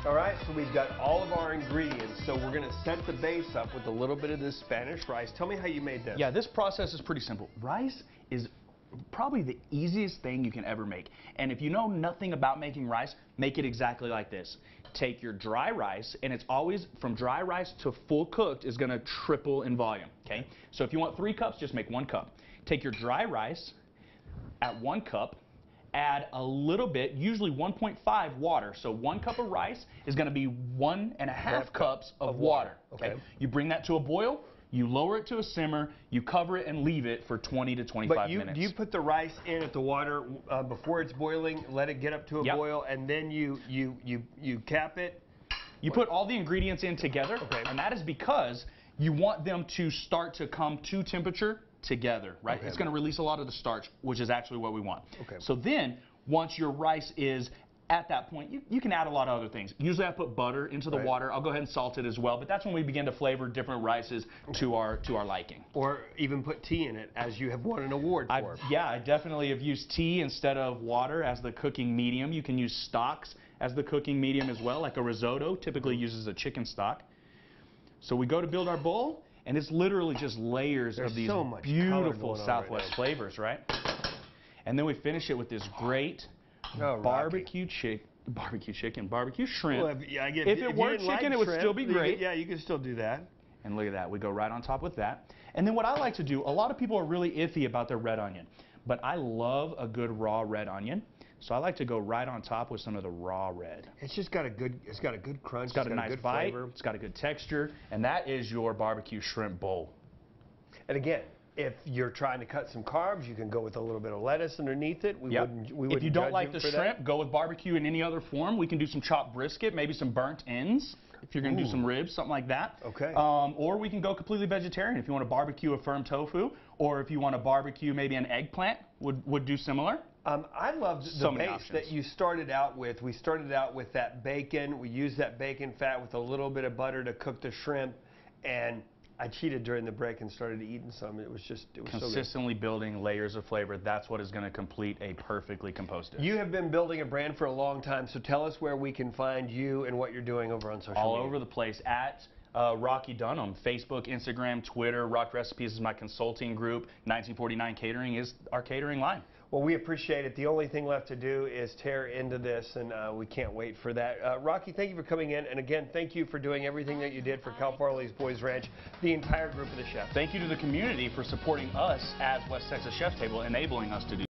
All right, so we've got all of our ingredients. So we're going to set the base up with a little bit of this Spanish rice. Tell me how you made this. Yeah, this process is pretty simple. Rice is probably the easiest thing you can ever make. And if you know nothing about making rice, make it exactly like this. Take your dry rice, and it's always from dry rice to full cooked is going to triple in volume, okay? So if you want 3 cups, just make 1 cup. Take your dry rice at 1 cup, add a little bit, usually 1.5 water. So 1 cup of rice is going to be 1.5 cups of water. Okay. You bring that to a boil, you lower it to a simmer, you cover it and leave it for 20 to 25 minutes. Do you put the rice in at the water before it's boiling, let it get up to a boil, and then you cap it? You put all the ingredients in together, and that is because you want them to start to come to temperature together, right? It's going to release a lot of the starch, which is actually what we want. So then, once your rice is at that point, you can add a lot of other things. Usually I put butter into the water. I'll go ahead and salt it as well, but that's when we begin to flavor different rices to our liking. Or even put tea in it, as you have won an award for. Yeah, I definitely have used tea instead of water as the cooking medium. You can use stocks as the cooking medium as well, like a risotto typically uses a chicken stock. So we go to build our bowl, and it's literally just layers of these beautiful Southwest flavors, right? And then we finish it with this great barbecue shrimp. Well, if it weren't chicken, it would still be great. Yeah, you can still do that. And look at that. We go right on top with that. And then what I like to do, a lot of people are really iffy about their red onion, but I love a good raw red onion. So I like to go right on top with some of the raw red. It's just got a good, crunch. It's got a nice bite. Flavor. It's got a good texture, and that is your barbecue shrimp bowl. And again, if you're trying to cut some carbs, you can go with a little bit of lettuce underneath it. We wouldn't if you don't like the shrimp, go with barbecue in any other form. We can do some chopped brisket, maybe some burnt ends. If you're going to do some ribs, something like that. Or we can go completely vegetarian. If you want to barbecue a firm tofu, or if you want to barbecue maybe an eggplant, would do similar. I love the base that you started out with. We started out with that bacon. We used that bacon fat with a little bit of butter to cook the shrimp, and I cheated during the break and started eating some. It was consistently building layers of flavor. That's what is going to complete a perfectly composed dish. You have been building a brand for a long time, so tell us where we can find you and what you're doing over on social media. All over the place at Rocky Dunham, Facebook, Instagram, Twitter. Rock Recipes is my consulting group. 1949 Catering is our catering line. Well, we appreciate it. The only thing left to do is tear into this, and we can't wait for that. Rocky, thank you for coming in. And again, thank you for doing everything that you did for Cal Farley's Boys Ranch, the entire group of the chefs. Thank you to the community for supporting us as West Texas Chef's Table, enabling us to do